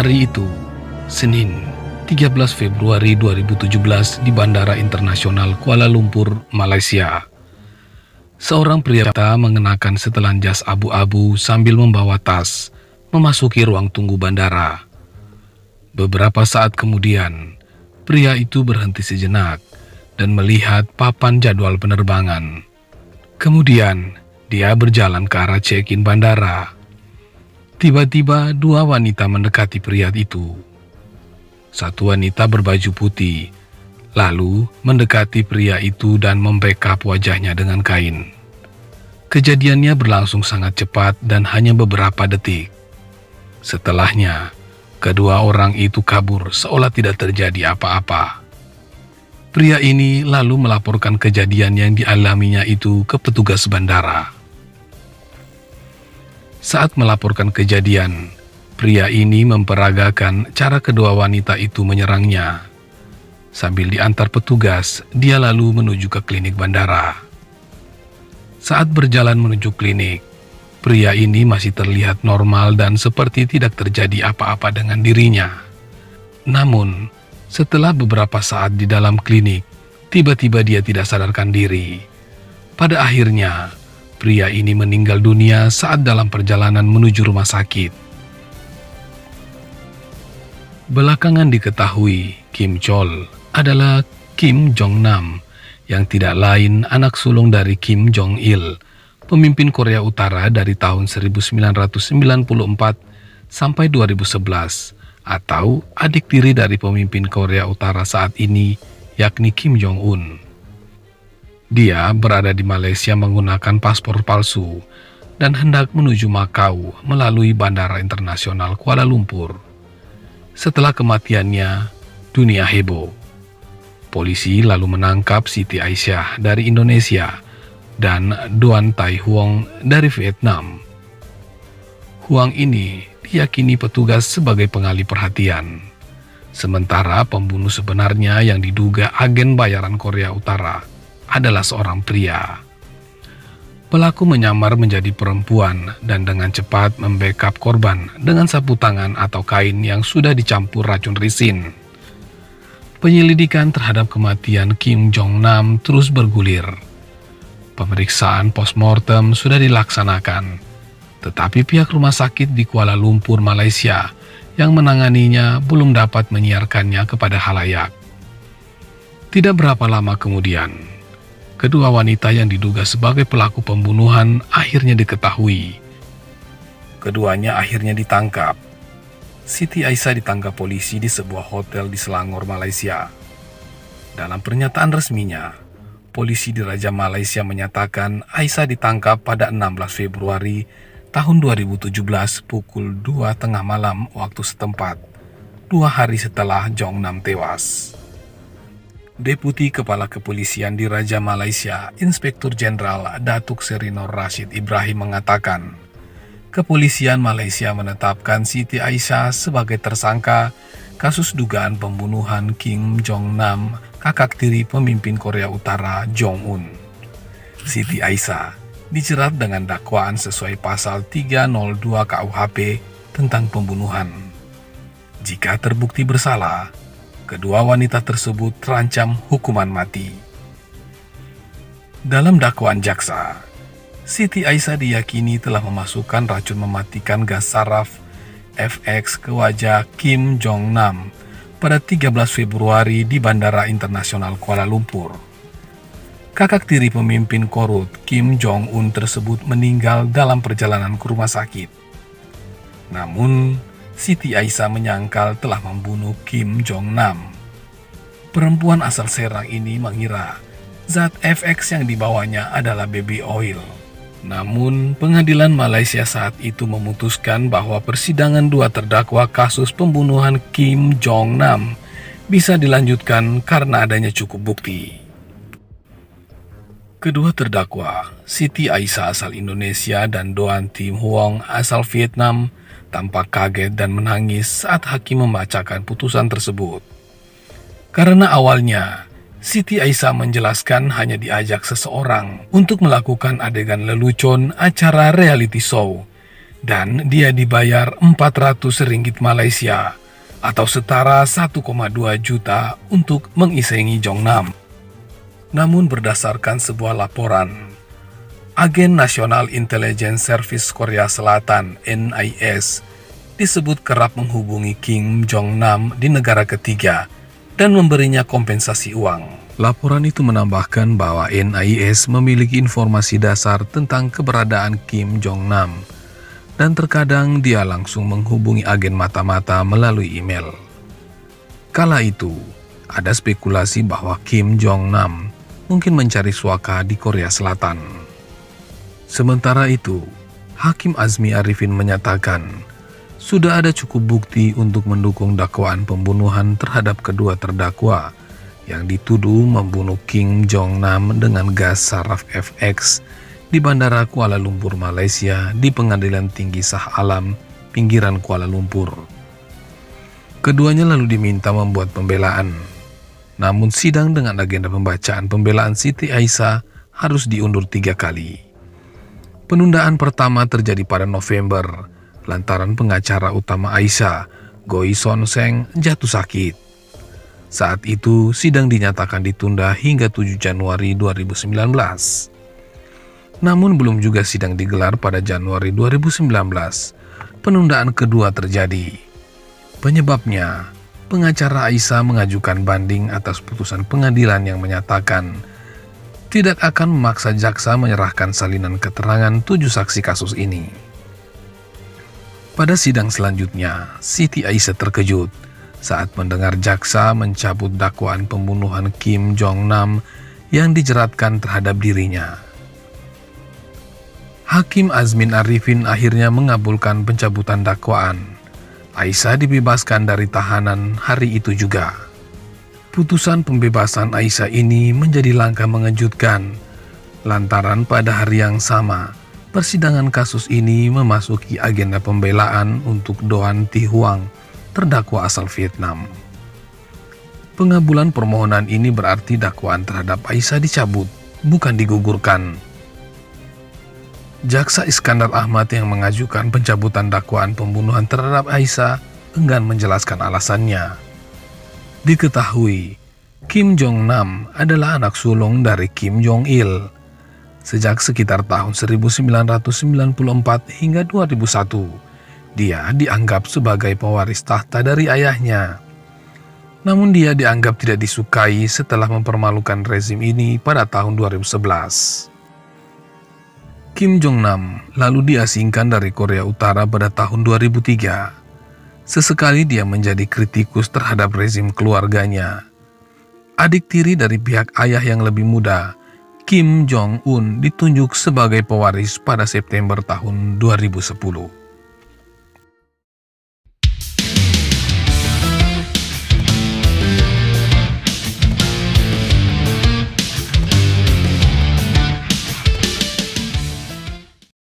hari itu, Senin, 13 Februari 2017 di Bandara Internasional Kuala Lumpur, Malaysia. Seorang pria mengenakan setelan jas abu-abu sambil membawa tas memasuki ruang tunggu bandara. Beberapa saat kemudian, pria itu berhenti sejenak dan melihat papan jadwal penerbangan. Kemudian, dia berjalan ke arah check-in bandara. Tiba-tiba dua wanita mendekati pria itu. Satu wanita berbaju putih, lalu mendekati pria itu dan membekap wajahnya dengan kain. Kejadiannya berlangsung sangat cepat dan hanya beberapa detik. Setelahnya, kedua orang itu kabur seolah tidak terjadi apa-apa. Pria ini lalu melaporkan kejadian yang dialaminya itu ke petugas bandara. Saat melaporkan kejadian, pria ini memperagakan cara kedua wanita itu menyerangnya. Sambil diantar petugas, dia lalu menuju ke klinik bandara. Saat berjalan menuju klinik, pria ini masih terlihat normal dan seperti tidak terjadi apa-apa dengan dirinya. Namun, setelah beberapa saat di dalam klinik, tiba-tiba dia tidak sadarkan diri. Pada akhirnya, pria ini meninggal dunia saat dalam perjalanan menuju rumah sakit. Belakangan diketahui, Kim Chol adalah Kim Jong Nam, yang tidak lain anak sulung dari Kim Jong Il, pemimpin Korea Utara dari tahun 1994 sampai 2011, atau adik tiri dari pemimpin Korea Utara saat ini, yakni Kim Jong Un. Dia berada di Malaysia menggunakan paspor palsu dan hendak menuju Makau melalui Bandara Internasional Kuala Lumpur. Setelah kematiannya, dunia heboh. Polisi lalu menangkap Siti Aisyah dari Indonesia dan Doan Tai Huong dari Vietnam. Huang ini diyakini petugas sebagai pengalih perhatian, sementara pembunuh sebenarnya yang diduga agen bayaran Korea Utara adalah seorang pria. Pelaku menyamar menjadi perempuan dan dengan cepat membekap korban dengan sapu tangan atau kain yang sudah dicampur racun risin. Penyelidikan terhadap kematian Kim Jong Nam terus bergulir. Pemeriksaan postmortem sudah dilaksanakan, tetapi pihak rumah sakit di Kuala Lumpur, Malaysia yang menanganinya belum dapat menyiarkannya kepada halayak. Tidak berapa lama kemudian, kedua wanita yang diduga sebagai pelaku pembunuhan akhirnya diketahui. Keduanya akhirnya ditangkap. Siti Aisyah ditangkap polisi di sebuah hotel di Selangor, Malaysia. Dalam pernyataan resminya, polisi di Raja Malaysia menyatakan Aisyah ditangkap pada 16 Februari tahun 2017 pukul 2 tengah malam waktu setempat, 2 hari setelah Jong Nam tewas. Deputi Kepala Kepolisian di Raja Malaysia, Inspektur Jenderal Datuk Seri Nur Rashid Ibrahim mengatakan, Kepolisian Malaysia menetapkan Siti Aisyah sebagai tersangka kasus dugaan pembunuhan Kim Jong Nam, kakak tiri pemimpin Korea Utara Jong Un. Siti Aisyah dijerat dengan dakwaan sesuai pasal 302 KUHP tentang pembunuhan. Jika terbukti bersalah, kedua wanita tersebut terancam hukuman mati. Dalam dakwaan jaksa, Siti Aisyah diyakini telah memasukkan racun mematikan gas saraf FX ke wajah Kim Jong Nam pada 13 Februari di Bandara Internasional Kuala Lumpur. Kakak tiri pemimpin Korut Kim Jong Un tersebut meninggal dalam perjalanan ke rumah sakit. Namun, Siti Aisyah menyangkal telah membunuh Kim Jong Nam. Perempuan asal Serang ini mengira zat FX yang dibawanya adalah baby oil. Namun, pengadilan Malaysia saat itu memutuskan bahwa persidangan dua terdakwa kasus pembunuhan Kim Jong Nam bisa dilanjutkan karena adanya cukup bukti. Kedua terdakwa, Siti Aisyah asal Indonesia dan Doan Tim Huong asal Vietnam, tampak kaget dan menangis saat hakim membacakan putusan tersebut. Karena awalnya, Siti Aisyah menjelaskan hanya diajak seseorang untuk melakukan adegan lelucon acara reality show dan dia dibayar 400 ringgit Malaysia atau setara 1,2 juta untuk mengisengi Jongnam. Namun berdasarkan sebuah laporan, Agen Nasional Intelligence Service Korea Selatan (NIS) disebut kerap menghubungi Kim Jong-nam di negara ketiga dan memberinya kompensasi uang. Laporan itu menambahkan bahwa NIS memiliki informasi dasar tentang keberadaan Kim Jong-nam, dan terkadang dia langsung menghubungi agen mata-mata melalui email. Kala itu, ada spekulasi bahwa Kim Jong-nam mungkin mencari suaka di Korea Selatan. Sementara itu, Hakim Azmi Arifin menyatakan, sudah ada cukup bukti untuk mendukung dakwaan pembunuhan terhadap kedua terdakwa yang dituduh membunuh Kim Jong-nam dengan gas saraf FX di Bandara Kuala Lumpur, Malaysia di Pengadilan Tinggi Shah Alam, pinggiran Kuala Lumpur. Keduanya lalu diminta membuat pembelaan. Namun sidang dengan agenda pembacaan pembelaan Siti Aisyah harus diundur 3 kali. Penundaan pertama terjadi pada November, lantaran pengacara utama Aisyah, Goi Son Seng, jatuh sakit. Saat itu, sidang dinyatakan ditunda hingga 7 Januari 2019. Namun belum juga sidang digelar pada Januari 2019. Penundaan kedua terjadi. Penyebabnya, pengacara Aisyah mengajukan banding atas putusan pengadilan yang menyatakan tidak akan memaksa jaksa menyerahkan salinan keterangan 7 saksi kasus ini. Pada sidang selanjutnya, Siti Aisyah terkejut saat mendengar jaksa mencabut dakwaan pembunuhan Kim Jong-nam yang dijeratkan terhadap dirinya. Hakim Azmin Arifin akhirnya mengabulkan pencabutan dakwaan. Aisyah dibebaskan dari tahanan hari itu juga. Putusan pembebasan Aisyah ini menjadi langkah mengejutkan, lantaran pada hari yang sama, persidangan kasus ini memasuki agenda pembelaan untuk Doan Thi Huang, terdakwa asal Vietnam. Pengabulan permohonan ini berarti dakwaan terhadap Aisyah dicabut, bukan digugurkan. Jaksa Iskandar Ahmad yang mengajukan pencabutan dakwaan pembunuhan terhadap Aisyah enggan menjelaskan alasannya. Diketahui, Kim Jong-nam adalah anak sulung dari Kim Jong-il. Sejak sekitar tahun 1994 hingga 2001, dia dianggap sebagai pewaris tahta dari ayahnya. Namun dia dianggap tidak disukai setelah mempermalukan rezim ini pada tahun 2011. Kim Jong-nam lalu diasingkan dari Korea Utara pada tahun 2003. Sesekali dia menjadi kritikus terhadap rezim keluarganya. Adik tiri dari pihak ayah yang lebih muda, Kim Jong-un, ditunjuk sebagai pewaris pada September tahun 2010.